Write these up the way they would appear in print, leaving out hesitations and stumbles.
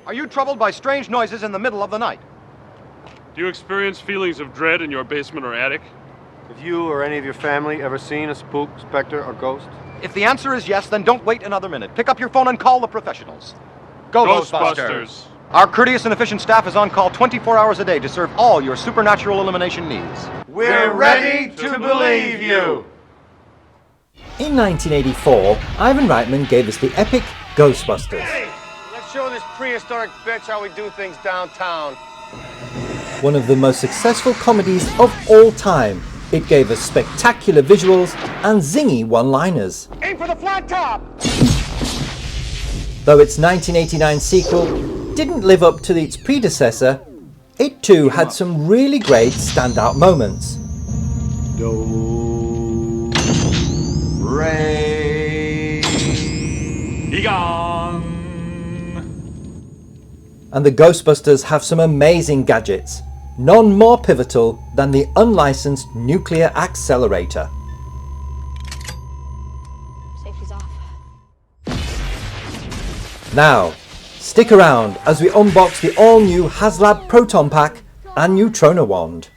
Are you troubled by strange noises in the middle of the night? Do you experience feelings of dread in your basement or attic? Have you or any of your family ever seen a spook, specter, or ghost? If the answer is yes, then don't wait another minute. Pick up your phone and call the professionals. Go Ghostbusters! Our courteous and efficient staff is on call 24 hours a day to serve all your supernatural elimination needs. We're ready to believe you! In 1984, Ivan Reitman gave us the epic Ghostbusters. Hey, let's show this prehistoric bitch how we do things downtown. One of the most successful comedies of all time. It gave us spectacular visuals and zingy one-liners. Aim for the flat top! Though its 1989 sequel didn't live up to its predecessor, it too had some really great standout moments. Do, re, Egon! And the Ghostbusters have some amazing gadgets, none more pivotal than the unlicensed nuclear accelerator. Safety's off. Now, stick around as we unbox the all-new HasLab Proton Pack and Neutrona Wand.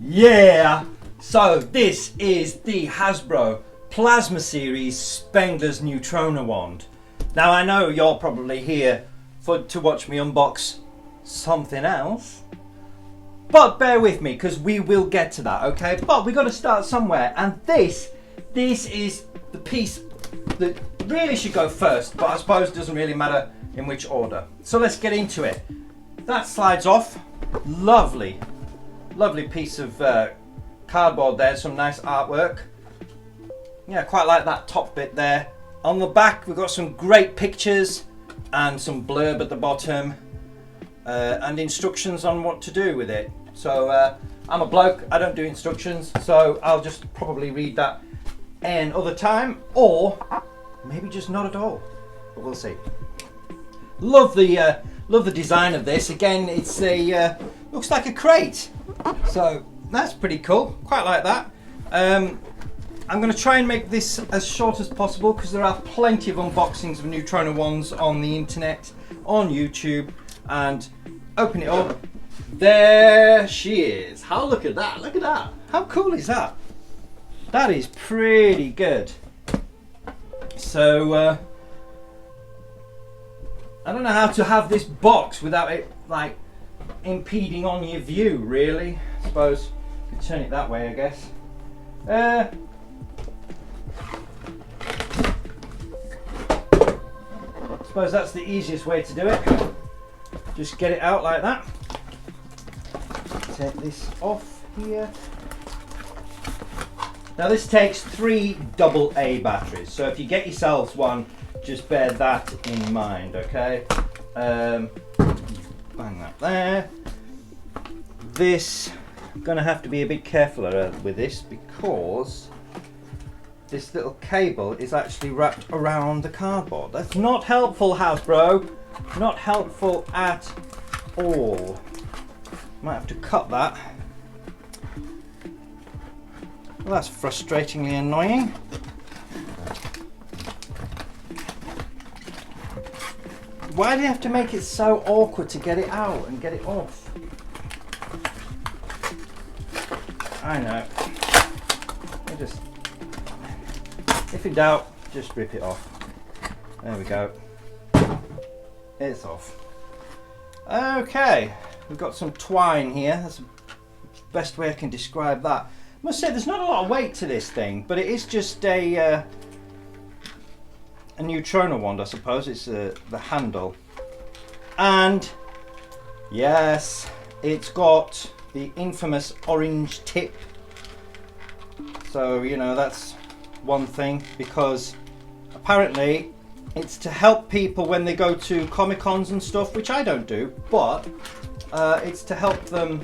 Yeah! So this is the Hasbro Plasma Series Spengler's Neutrona Wand. Now I know you're probably here to watch me unbox something else, but bear with me because we will get to that, okay? But we got to start somewhere, and this is the piece that really should go first, but I suppose it doesn't really matter in which order. So let's get into it. That slides off. Lovely piece of cardboard there, some nice artwork. Yeah, quite like that top bit there. On the back we've got some great pictures and some blurb at the bottom and instructions on what to do with it. So I'm a bloke, I don't do instructions, so I'll just probably read that another time, or maybe just not at all, but we'll see. Love the design of this. Again, it's a looks like a crate, so that's pretty cool. Quite like that. I'm going to try and make this as short as possible because there are plenty of unboxings of Neutrona Wands on the internet, on YouTube, and open it up. There she is. How, look at that, look at that. How cool is that? That is pretty good. So I don't know how to have this box without it like impeding on your view, really. I suppose you could turn it that way, I guess. I suppose that's the easiest way to do it. Just get it out like that. Take this off here. Now this takes 3 AA batteries, so if you get yourselves one, just bear that in mind, okay? Bang that there. This, I'm gonna have to be a bit careful with this because this little cable is actually wrapped around the cardboard. That's not helpful, Hasbro. Not helpful at all. Might have to cut that. Well, that's frustratingly annoying. Why do you have to make it so awkward to get it out and get it off? I know. If in doubt, just rip it off. There we go. It's off. Okay, we've got some twine here. That's the best way I can describe that. I must say there's not a lot of weight to this thing, but it is just a Neutrona wand, I suppose. It's the handle. And yes, it's got the infamous orange tip. So, you know, that's one thing, because apparently it's to help people when they go to Comic-Cons and stuff, which I don't do, but it's to help them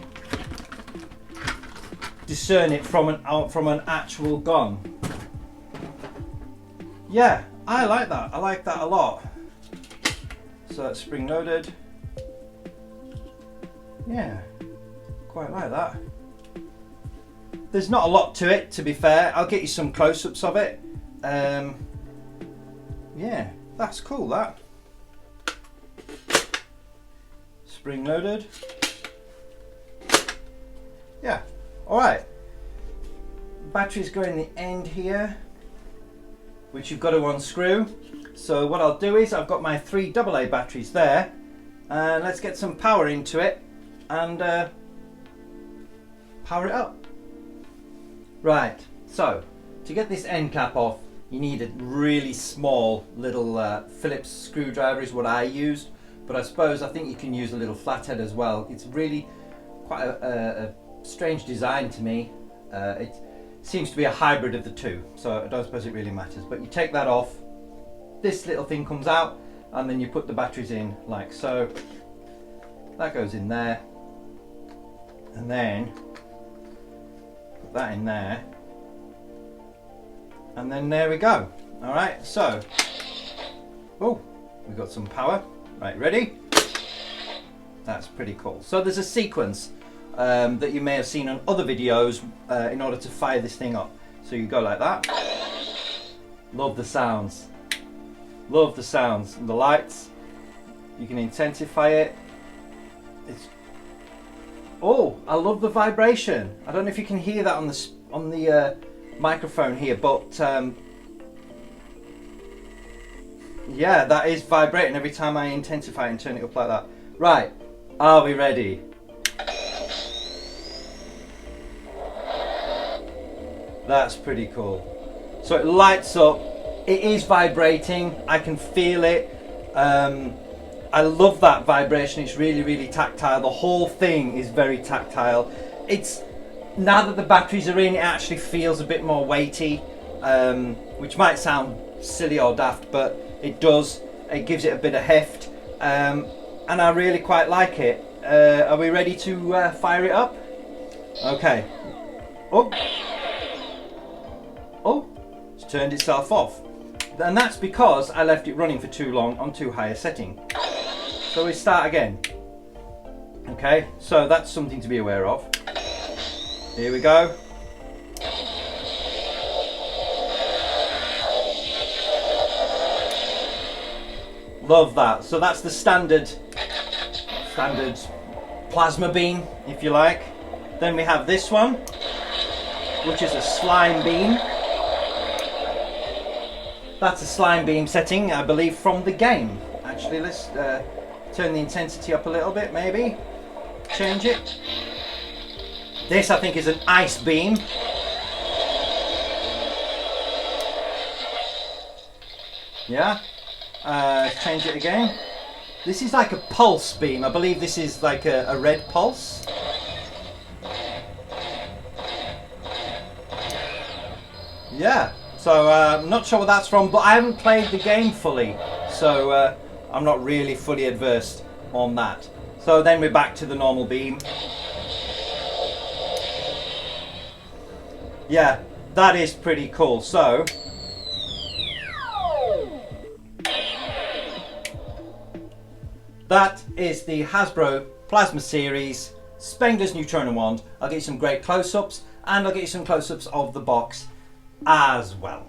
discern it from an actual gun. Yeah, I like that. I like that a lot. So that's spring loaded. Yeah, quite like that. There's not a lot to it, to be fair. I'll get you some close-ups of it. Yeah, that's cool, that. Spring loaded. Yeah, alright. Batteries go in the end here, which you've got to unscrew. So what I'll do is, I've got my 3 AA batteries there, and let's get some power into it and power it up. Right, so to get this end cap off, you need a really small little Phillips screwdriver is what I used, but I think you can use a little flathead as well. It's really quite a strange design to me. It seems to be a hybrid of the two, so I don't suppose it really matters. But you take that off, this little thing comes out, and then you put the batteries in like so. That goes in there, and then put that in there, and then there we go. All right, so oh, we've got some power. Right, ready? That's pretty cool. So there's a sequence that you may have seen on other videos in order to fire this thing up. So you go like that. Love the sounds. Love the sounds. And the lights, you can intensify it. Oh, I love the vibration. I don't know if you can hear that on the microphone here, but yeah, that is vibrating every time I intensify and turn it up like that. Right, are we ready? That's pretty cool. So it lights up, it is vibrating, I can feel it. I love that vibration, it's really, really tactile. The whole thing is very tactile. It's, now that the batteries are in, it actually feels a bit more weighty, which might sound silly or daft, but it does. It gives it a bit of heft, and I really quite like it. Are we ready to fire it up? Okay. Oh, it's turned itself off. And that's because I left it running for too long on too high a setting. So we start again. Okay, so that's something to be aware of. Here we go. Love that. So that's the standard plasma beam, if you like. Then we have this one, which is a slime beam. That's a slime beam setting, I believe, from the game. Actually, let's turn the intensity up a little bit, maybe. Change it. This, I think, is an ice beam. Yeah. Change it again. This is like a pulse beam. I believe this is like a red pulse. Yeah. So I'm not sure what that's from, but I haven't played the game fully, so I'm not really fully adversed on that. So then we're back to the normal beam. Yeah, that is pretty cool. So that is the Hasbro Plasma Series Spengler's Neutrona Wand. I'll get you some great close-ups, and I'll get you some close-ups of the box as well.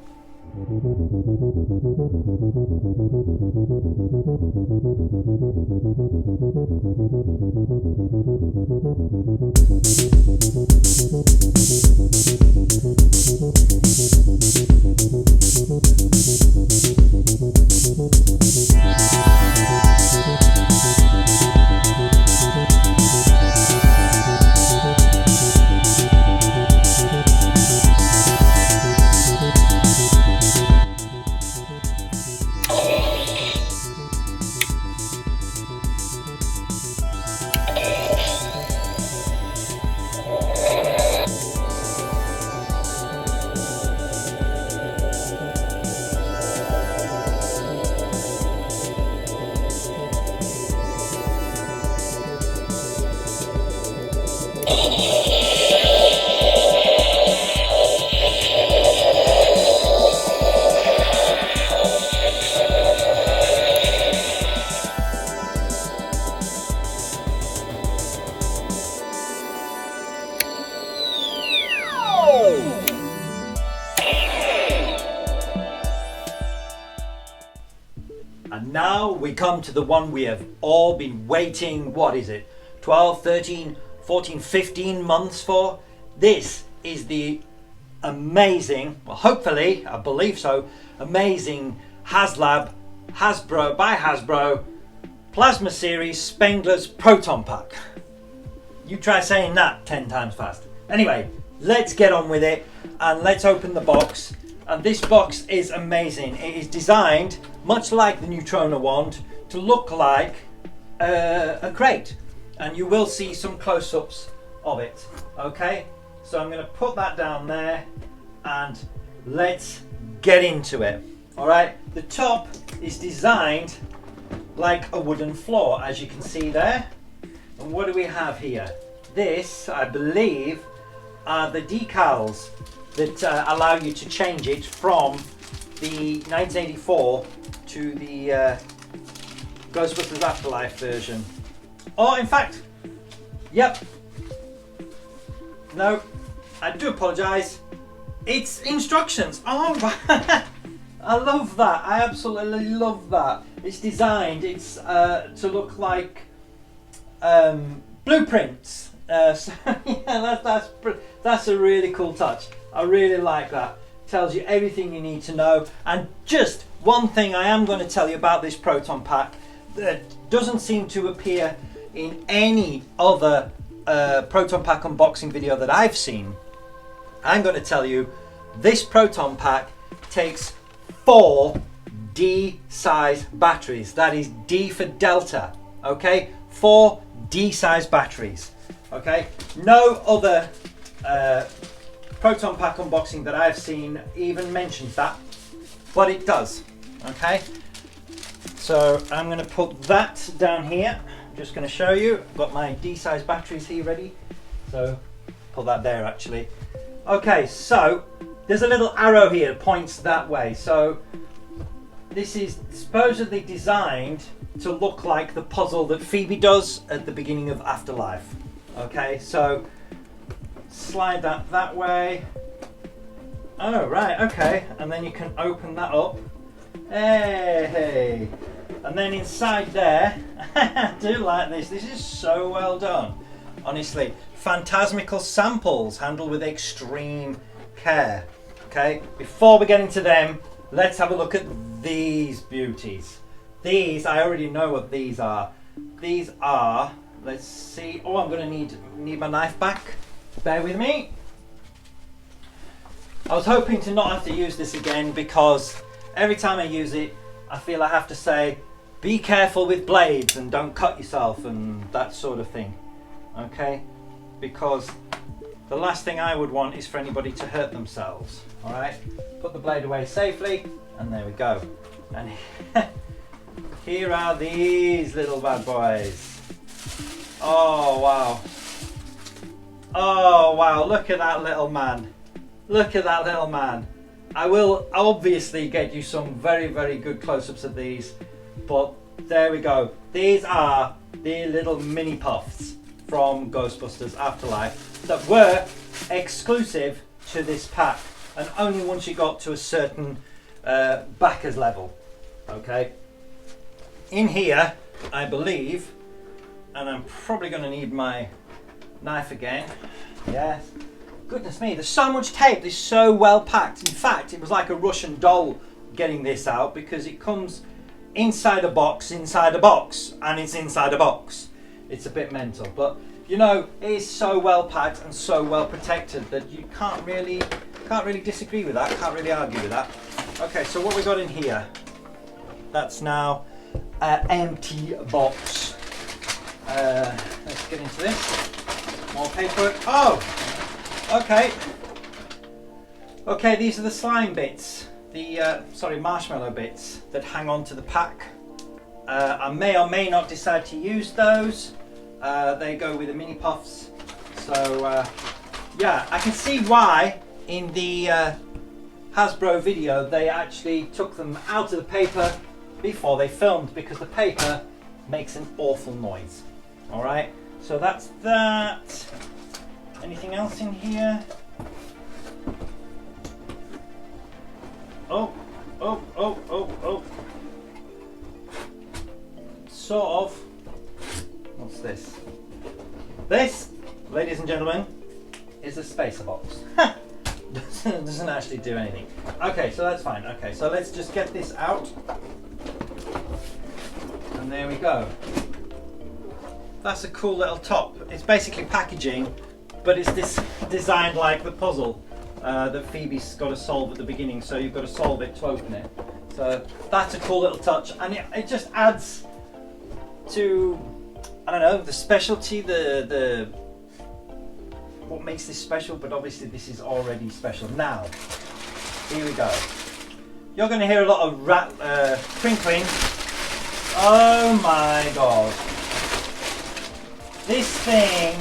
And now we come to the one we have all been waiting, what is it, 12, 13, 14, 15 months for? This is the amazing, well hopefully, I believe so, amazing Hasbro by Hasbro Plasma Series Spengler's Proton Pack. You try saying that 10 times fast. Anyway, let's get on with it and let's open the box. And this box is amazing. It is designed, much like the Neutrona Wand, to look like a crate. And you will see some close-ups of it. Okay, so I'm going to put that down there and let's get into it. All right, the top is designed like a wooden floor, as you can see there. And what do we have here? This, I believe, are the decals that allow you to change it from the 1984 to the Ghostbusters Afterlife version. Or in fact, yep, no, I do apologise, it's instructions. Oh, I love that, I absolutely love that. It's designed, it's to look like blueprints. So yeah, that's a really cool touch. I really like that. Tells you everything you need to know. And just one thing I am going to tell you about this Proton Pack that doesn't seem to appear in any other Proton Pack unboxing video that I've seen. I'm going to tell you this Proton Pack takes 4 D-size batteries. That is D for Delta. Okay, 4 D-size batteries. Okay, no other Proton Pack unboxing that I've seen even mentions that, but it does. Okay, so I'm going to put that down here. I'm just going to show you. I've got my D-size batteries here ready, so put that there actually. Okay, so there's a little arrow here that points that way. So this is supposedly designed to look like the puzzle that Phoebe does at the beginning of Afterlife. Okay, so slide that way. Oh, right, okay. And then you can open that up. Hey! And then inside there, I do like this. This is so well done. Honestly, phantasmical samples handled with extreme care. Okay, before we get into them, let's have a look at these beauties. These, I already know what these are. These are, let's see. Oh, I'm going to need my knife back. Bear with me. I was hoping to not have to use this again because every time I use it, I feel I have to say, be careful with blades and don't cut yourself and that sort of thing. Okay? Because the last thing I would want is for anybody to hurt themselves. Alright? Put the blade away safely, and there we go. And here are these little bad boys. Oh wow. Oh wow, look at that little man. Look at that little man. I will obviously get you some very, very good close-ups of these, but there we go. These are the little mini puffs from Ghostbusters Afterlife that were exclusive to this pack, and only once you got to a certain backers level. Okay. In here, I believe, and I'm probably going to need my knife again. Yes. Goodness me, there's so much tape. This is so well packed. In fact, it was like a Russian doll getting this out because it comes inside a box, and it's inside a box. It's a bit mental, but you know, it is so well packed and so well protected that you can't really disagree with that. Can't really argue with that. Okay, so what we got in here? That's now an empty box. Let's get into this. More paperwork. Oh, okay. Okay, these are the slime bits. The marshmallow bits that hang on to the pack. I may or may not decide to use those. They go with the mini puffs. So yeah, I can see why in the Hasbro video they actually took them out of the paper before they filmed, because the paper makes an awful noise. All right, so that's that. Anything else in here? Oh. Sort of. What's this? This, ladies and gentlemen, is a spacer box. Doesn't actually do anything. Okay, so that's fine. Okay, so let's just get this out. And there we go. That's a cool little top. It's basically packaging, but it's designed like the puzzle that Phoebe's got to solve at the beginning. So you've got to solve it to open it. So that's a cool little touch, and it just adds to, I don't know, the specialty, the what makes this special. But obviously this is already special. Now, here we go. You're going to hear a lot of crinkling. Oh my god. This thing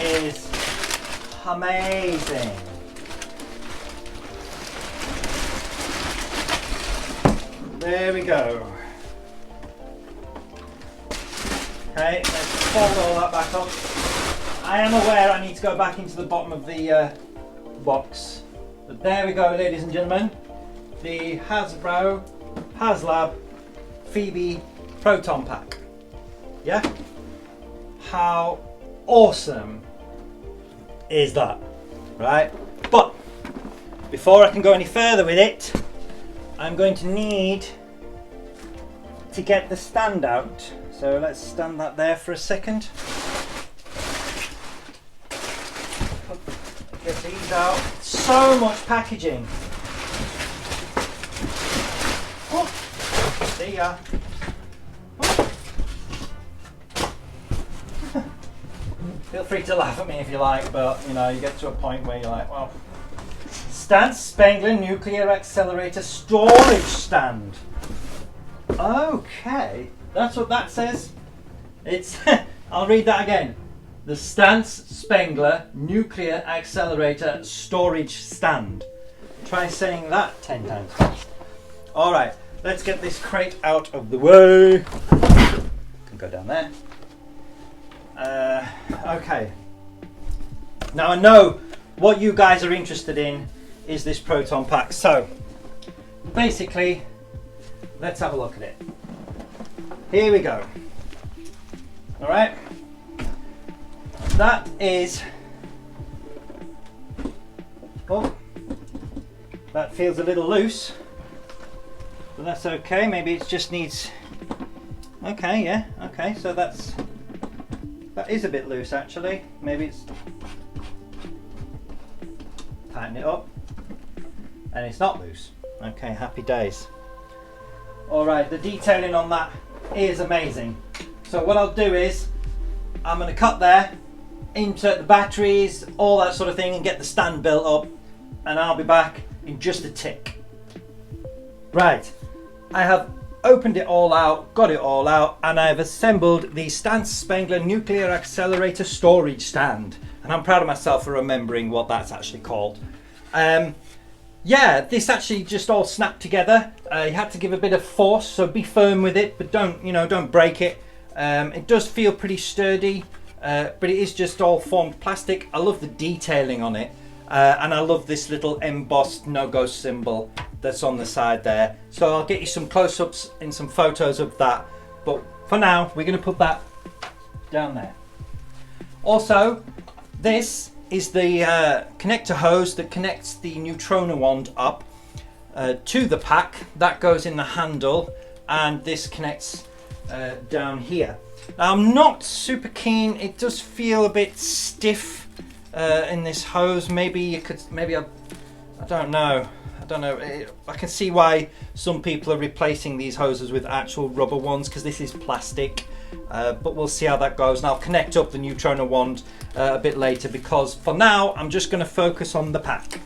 is amazing. There we go. Okay, let's fold all that back up. I am aware I need to go back into the bottom of the box. But there we go, ladies and gentlemen. The Hasbro HasLab Phoebe Proton pack. Yeah? How awesome is that? Right? But before I can go any further with it, I'm going to need to get the stand out. So let's stand that there for a second. Get these out. So much packaging. Oh, see ya. Oh. Feel free to laugh at me if you like, but you know, you get to a point where you're like, well. Egon Spengler nuclear accelerator storage stand. Okay, that's what that says. It's I'll read that again. The Egon Spengler nuclear accelerator storage stand. Try saying that 10 times fast. All right, let's get this crate out of the way. Can go down there. Okay. Now I know what you guys are interested in is this Proton pack. So basically, let's have a look at it. Here we go. All right. That is, oh, that feels a little loose, but that's okay. Maybe it just needs, okay, yeah, okay. So that is a bit loose actually. Maybe it's, tighten it up, and it's not loose. Okay, happy days. All right, the detailing on that is amazing. So what I'll do is, I'm going to cut there, insert the batteries, all that sort of thing, and get the stand built up, and I'll be back in just a tick. Right, I have opened it all out, got it all out, and I've assembled the Egon Spengler nuclear accelerator storage stand, and I'm proud of myself for remembering what that's actually called. Yeah, this actually just all snapped together. You had to give a bit of force, so be firm with it, but don't break it. It does feel pretty sturdy, but it is just all formed plastic. I love the detailing on it, and I love this little embossed no-go symbol that's on the side there. So I'll get you some close-ups and some photos of that, but for now we're going to put that down there. Also, this is the connector hose that connects the Neutrona Wand up to the pack. That goes in the handle, and this connects down here. Now, I'm not super keen. It does feel a bit stiff in this hose. Maybe I don't know. I can see why some people are replacing these hoses with actual rubber ones, because this is plastic. But we'll see how that goes, and I'll connect up the Neutrona Wand a bit later, because for now I'm just going to focus on the pack.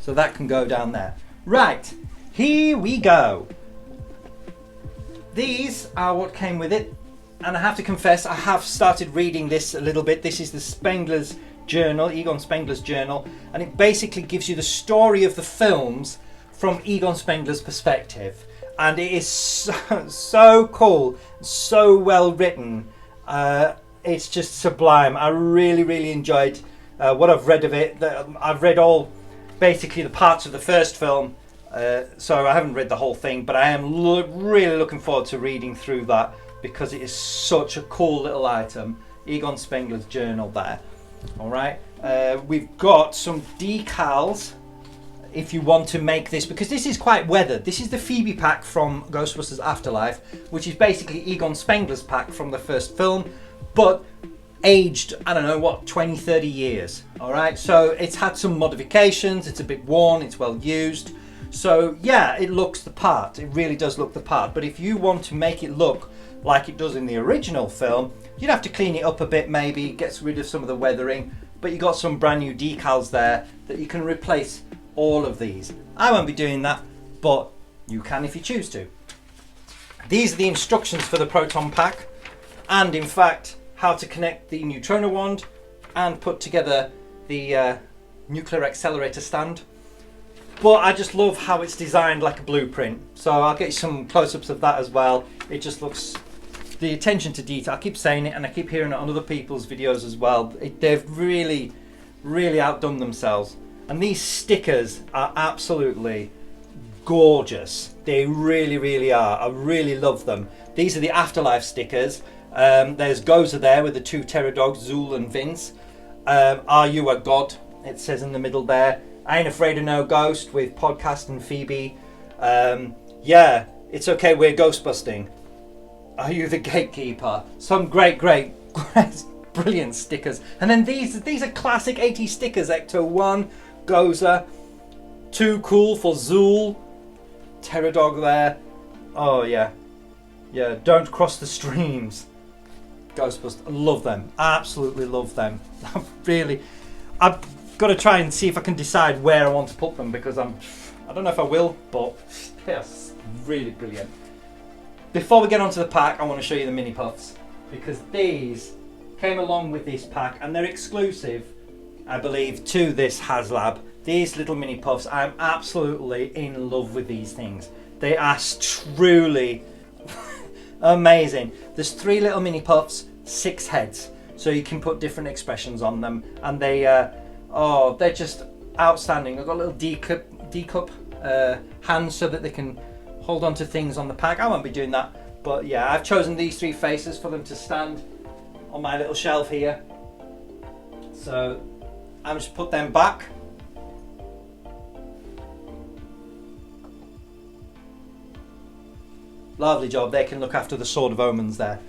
So that can go down there. Right, here we go. These are what came with it. and I have to confess, I have started reading this a little bit. This is the Spengler's journal, Egon Spengler's journal, and it basically gives you the story of the films from Egon Spengler's perspective. And it is so cool, so well written. It's just sublime. I really enjoyed what I've read of it. I've read all, basically the parts of the first film, so I haven't read the whole thing, but I am really looking forward to reading through that, because it is such a cool little item. Egon Spengler's journal there. All right, we've got some decals if you want to make this, because this is quite weathered. This is the Phoebe pack from Ghostbusters Afterlife, which is basically Egon Spengler's pack from the first film, but aged, I don't know what, 20-30 years. All right, so it's had some modifications, it's a bit worn, it's well used, so yeah, it looks the part. It really does look the part. But if you want to make it look like it does in the original film, you'd have to clean it up a bit, maybe get rid of some of the weathering, but you got some brand new decals there that you can replace all of these. I won't be doing that, but you can if you choose to. These are the instructions for the Proton pack, and in fact how to connect the Neutrona Wand and put together the nuclear accelerator stand. But I just love how it's designed like a blueprint, so I'll get you some close-ups of that as well. It just looks, the attention to detail, I keep saying it and I keep hearing it on other people's videos as well. They've really outdone themselves. And these stickers are absolutely gorgeous. They really are. I really love them. These are the Afterlife stickers. There's Gozer there with the two terror dogs, Zool and Vince. Are you a god? It says in the middle there. I ain't afraid of no ghost with Podcast and Phoebe. Yeah, it's okay, we're ghostbusting. Are you the gatekeeper? Some great, brilliant stickers. And then these are classic 80s stickers. Ecto 1, Gozer, too cool for Zool, Terror Dog there. Oh yeah, don't cross the streams. Ghostbusters, love them, absolutely love them. I've got to try and see if I can decide where I want to put them, because I don't know if I will, but they're really brilliant. Before we get onto the pack, I want to show you the mini puffs, because these came along with this pack and they're exclusive, I believe, to this HasLab. These little mini puffs, I'm absolutely in love with these things. They are truly amazing. There's 3 little mini puffs, 6 heads, so you can put different expressions on them, and they're just outstanding. I've got a little D-cup hands so that they can hold on to things on the pack. I won't be doing that, but yeah, I've chosen these 3 faces for them to stand on my little shelf here. So I'm just put them back. Lovely job, they can look after the Sword of Omens there.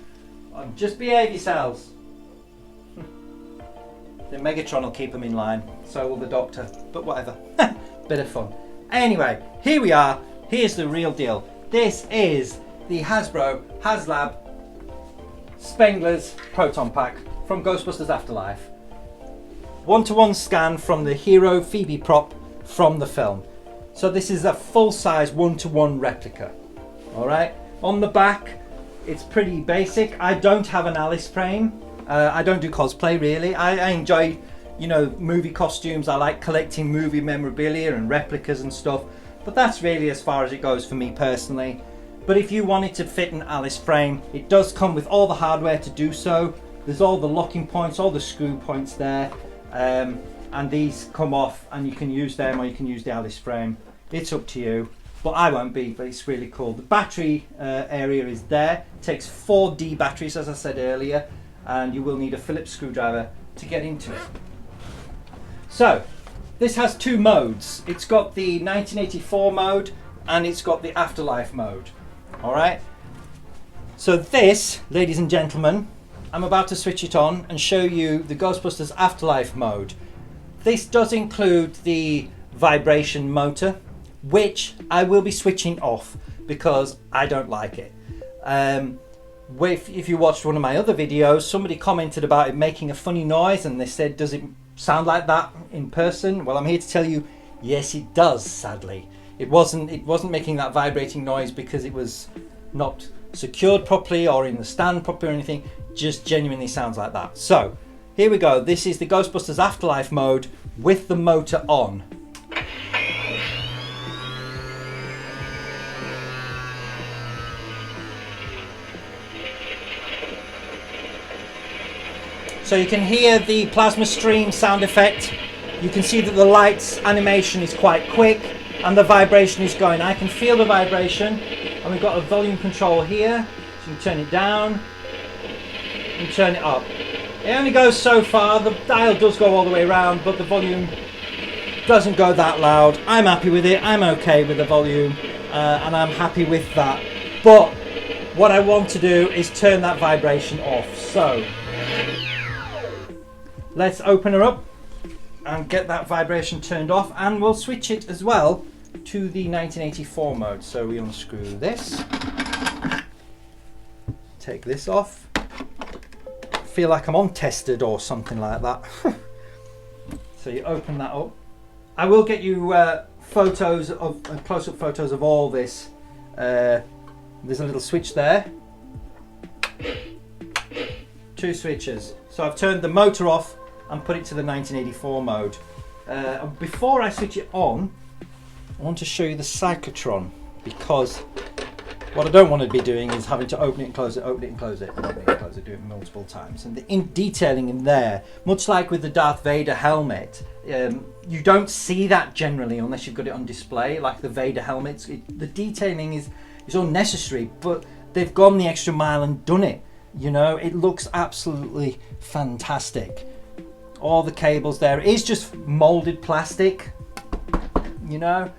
Just behave yourselves. The Megatron will keep them in line, so will the Doctor, but whatever. Bit of fun. Anyway, here we are. Here's the real deal. This is the Hasbro HasLab Spengler's Proton pack from Ghostbusters Afterlife. 1-to-1 scan from the hero Phoebe prop from the film. So this is a full-size 1-to-1 replica. Alright, on the back it's pretty basic. I don't have an Alice frame. I don't do cosplay really. I enjoy, movie costumes. I like collecting movie memorabilia and replicas and stuff. But that's really as far as it goes for me personally. But if you wanted to fit an Alice frame, it does come with all the hardware to do so. There's all the locking points, all the screw points there. And these come off and you can use them or you can use the Alice frame. It's up to you. But I won't be, but it's really cool. The battery area is there. It takes 4 D batteries, as I said earlier. And you will need a Phillips screwdriver to get into it. So, this has 2 modes. It's got the 1984 mode and it's got the Afterlife mode. Alright? So this, ladies and gentlemen, I'm about to switch it on and show you the Ghostbusters Afterlife mode. This does include the vibration motor, which I will be switching off because I don't like it. If you watched one of my other videos, somebody commented about it making a funny noise and they said, does it sound like that in person? Well, I'm here to tell you, yes it does, sadly. It wasn't making that vibrating noise because it was not secured properly or in the stand properly or anything. Just genuinely sounds like that. So here we go. This is the Ghostbusters Afterlife mode with the motor on. So you can hear the plasma stream sound effect. You can see that the lights animation is quite quick and the vibration is going. I can feel the vibration, and we've got a volume control here. So you can turn it down and turn it up. It only goes so far. The dial does go all the way around, but the volume doesn't go that loud. I'm happy with it. I'm okay with the volume, and I'm happy with that. But what I want to do is turn that vibration off. So let's open her up and get that vibration turned off, and we'll switch it as well to the 1984 mode. So we unscrew this, take this off. Feel like I'm on tested or something like that. So you open that up. I will get you photos of close-up photos of all this. There's a little switch there. 2 switches. So I've turned the motor off and put it to the 1984 mode. Before I switch it on, I want to show you the cyclotron, because what I don't want to be doing is having to open it and close it, open it and close it, open it and close it, do it multiple times. And the detailing in there, much like with the Darth Vader helmet, you don't see that generally unless you've got it on display, like the Vader helmets. The detailing is unnecessary, but they've gone the extra mile and done it. You know, it looks absolutely fantastic. All the cables there, it is just molded plastic, you know,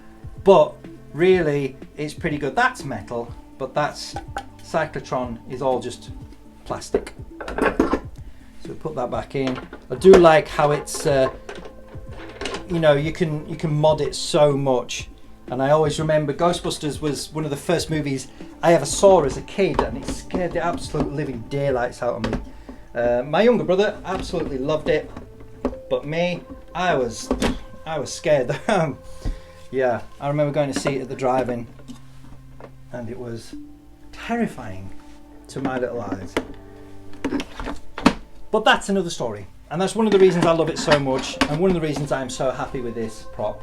but really it's pretty good. That's metal, but that's cyclotron is all just plastic. So we put that back in. I do like how it's you know, you can mod it so much. And I always remember Ghostbusters was one of the first movies I ever saw as a kid, and it scared the absolute living daylights out of me. My younger brother absolutely loved it, but me, I was scared. Yeah, I remember going to see it at the drive-in, and it was terrifying to my little eyes. But that's another story, and that's one of the reasons I love it so much, and one of the reasons I'm so happy with this prop,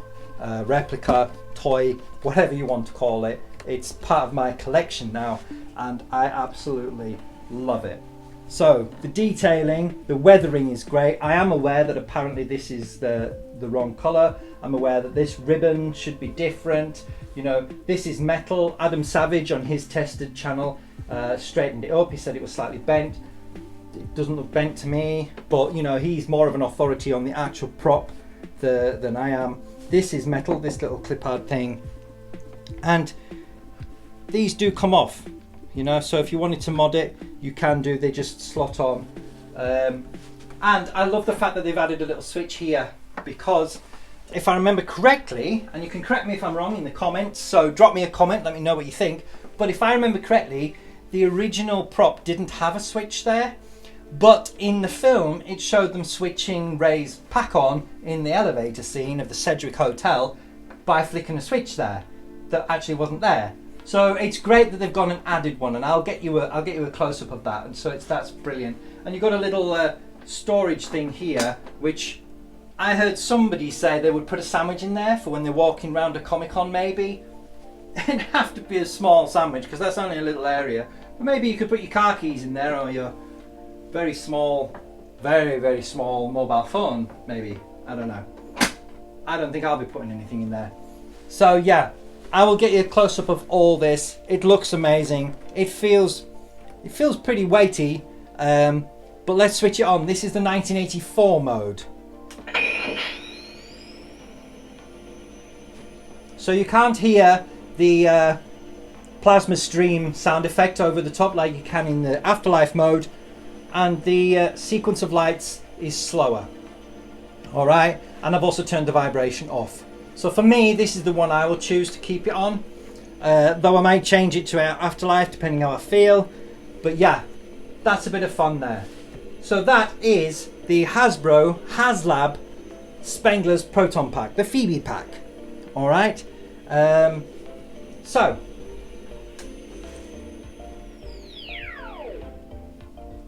replica, toy, whatever you want to call it. It's part of my collection now, and I absolutely love it. So the detailing, the weathering is great. I am aware that apparently this is the wrong colour. I'm aware that this ribbon should be different. You know, this is metal. Adam Savage on his tested channel straightened it up. He said it was slightly bent. It doesn't look bent to me, but you know, he's more of an authority on the actual prop than I am. This is metal, this little clip-art thing, and these do come off, you know, so if you wanted to mod it, you can do. They just slot on. And I love the fact that they've added a little switch here, because if I remember correctly, and you can correct me if I'm wrong in the comments, so drop me a comment, let me know what you think, but if I remember correctly, the original prop didn't have a switch there, but in the film it showed them switching Ray's pack on in the elevator scene of the Sedgwick Hotel by flicking a switch there that actually wasn't there. So it's great that they've gone and added one, and I'll get you a close-up of that. And so that's brilliant. And you've got a little storage thing here, which I heard somebody say they would put a sandwich in there for when they're walking around a Comic-Con. Maybe it'd have to be a small sandwich because that's only a little area. But maybe you could put your car keys in there, or your very small, very small mobile phone. Maybe, I don't know. I don't think I'll be putting anything in there. So yeah. I will get you a close-up of all this. It looks amazing. It feels pretty weighty, but let's switch it on. This is the 1984 mode. So you can't hear the plasma stream sound effect over the top like you can in the Afterlife mode, and the sequence of lights is slower. All right, and I've also turned the vibration off. So for me, this is the one I will choose to keep it on, though I might change it to Afterlife depending how I feel. But yeah, that's a bit of fun there. So that is the Hasbro HasLab Spengler's Proton pack, the Phoebe pack. All right. So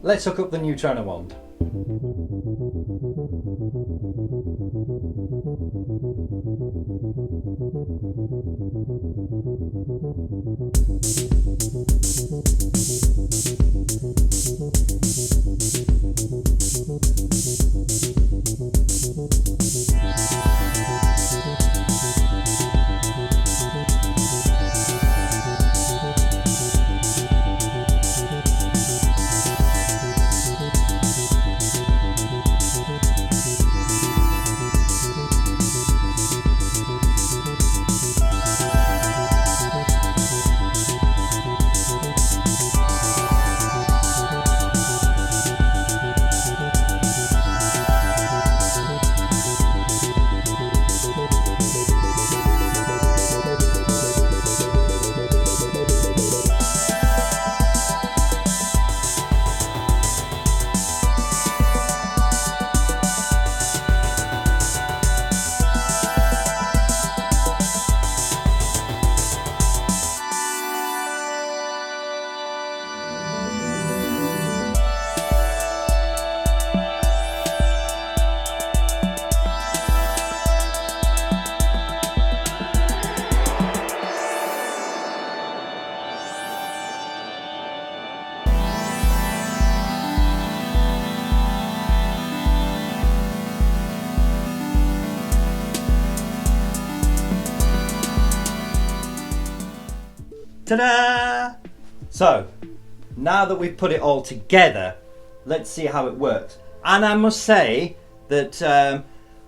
let's hook up the Neutrona Wand. Ta-da! So, now that we've put it all together, let's see how it works. And I must say that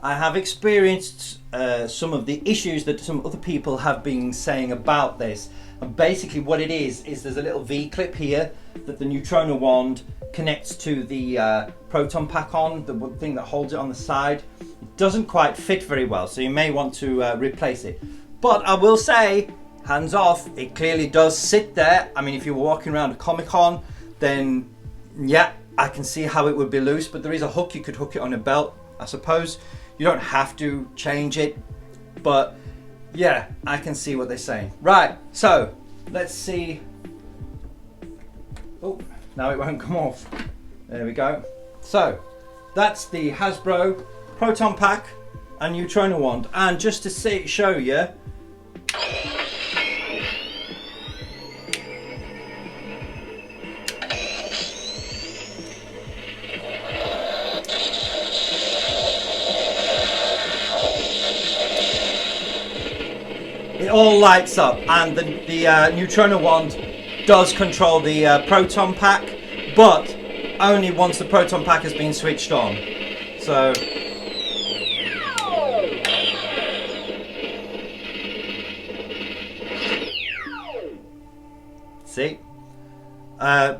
I have experienced some of the issues that some other people have been saying about this. And basically what it is there's a little V-clip here that the Neutrona Wand connects to the Proton pack on, the thing that holds it on the side. It doesn't quite fit very well, so you may want to replace it. But I will say, hands off, it clearly does sit there. I mean, if you were walking around a Comic-Con, then yeah, I can see how it would be loose, but there is a hook. You could hook it on a belt, I suppose. You don't have to change it, but yeah, I can see what they're saying. Right, so let's see. Oh, now it won't come off. There we go. So that's the Hasbro Proton pack and Neutrona Wand. And just to show you, it all lights up, and the Neutrona Wand does control the Proton pack, but only once the Proton pack has been switched on. So see?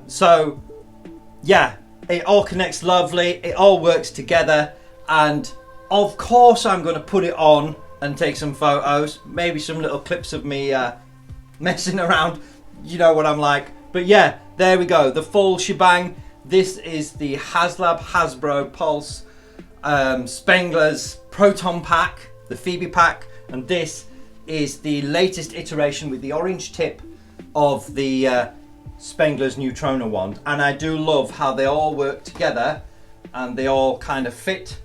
So yeah, it all connects lovely, it all works together, and of course I'm going to put it on and take some photos, maybe some little clips of me messing around, you know what I'm like. But yeah, there we go, the full shebang. This is the Hasbro Pulse Spengler's Proton pack, the Phoebe pack, and this is the latest iteration with the orange tip of the Spengler's Neutrona Wand. And I do love how they all work together and they all kind of fit.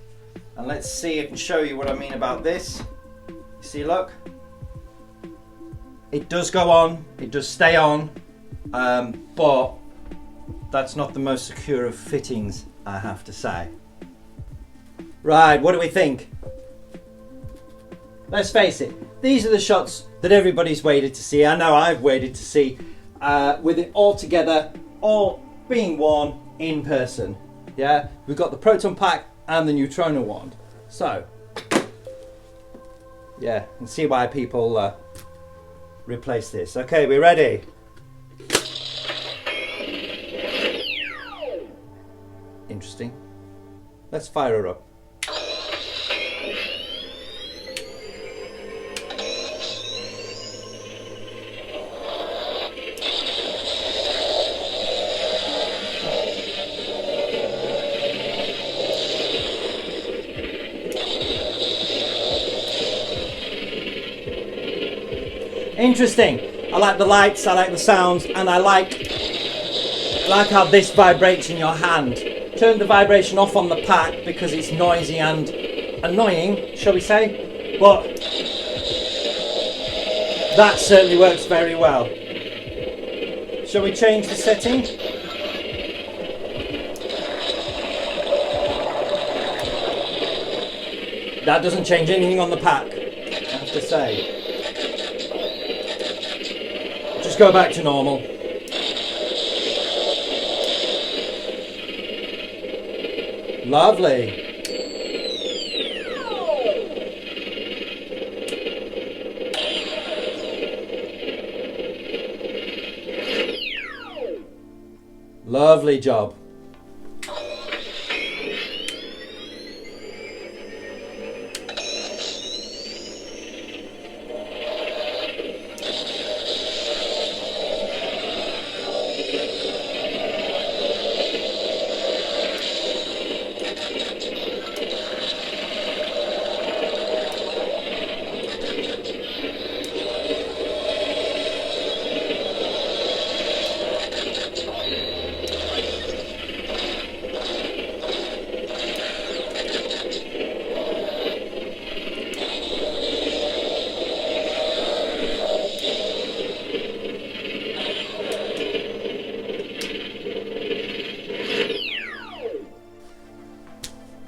And let's see if I can show you what I mean about this. You see, look, it does go on, it does stay on, but that's not the most secure of fittings, I have to say. Right, what do we think? Let's face it, these are the shots that everybody's waited to see. I know I've waited to see, with it all together, all being worn in person. Yeah, we've got the Proton pack and the Neutrona Wand. So yeah, you can see why people replace this. Okay, we're ready. Interesting. Let's fire her up. Interesting. I like the lights, I like the sounds, and I like like how this vibrates in your hand. Turn the vibration off on the pack because it's noisy and annoying, shall we say, but that certainly works very well. Shall we change the setting? That doesn't change anything on the pack, I have to say. Just go back to normal. Lovely. Lovely job.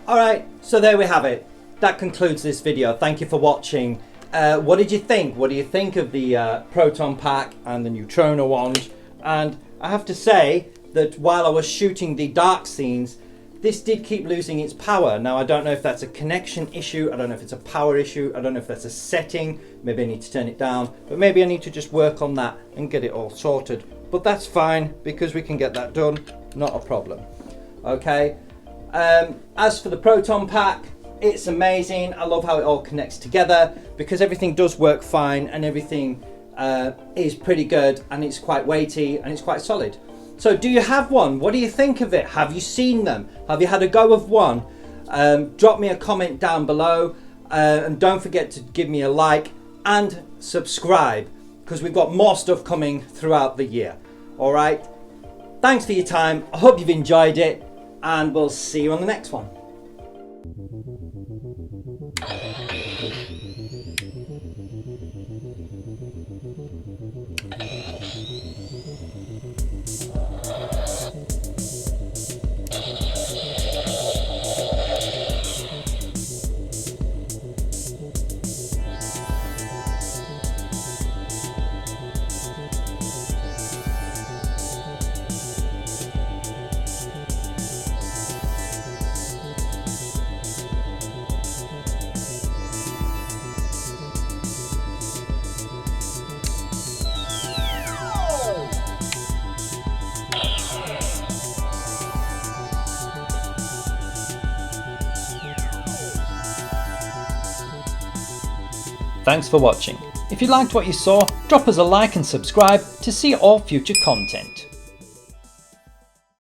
Alright, so there we have it. That concludes this video. Thank you for watching. What did you think? What do you think of the Proton pack and the Neutrona Wand? And I have to say that while I was shooting the dark scenes, this did keep losing its power. Now I don't know if that's a connection issue, I don't know if it's a power issue, I don't know if that's a setting, maybe I need to turn it down, but maybe I need to just work on that and get it all sorted. But that's fine, because we can get that done, not a problem. Okay. As for the Proton pack, it's amazing. I love how it all connects together because everything does work fine and everything is pretty good, and it's quite weighty and it's quite solid. So do you have one? What do you think of it? Have you seen them? Have you had a go of one? Drop me a comment down below, and don't forget to give me a like and subscribe because we've got more stuff coming throughout the year. All right. Thanks for your time. I hope you've enjoyed it, and we'll see you on the next one. Thanks for watching. If you liked what you saw, drop us a like and subscribe to see all future content.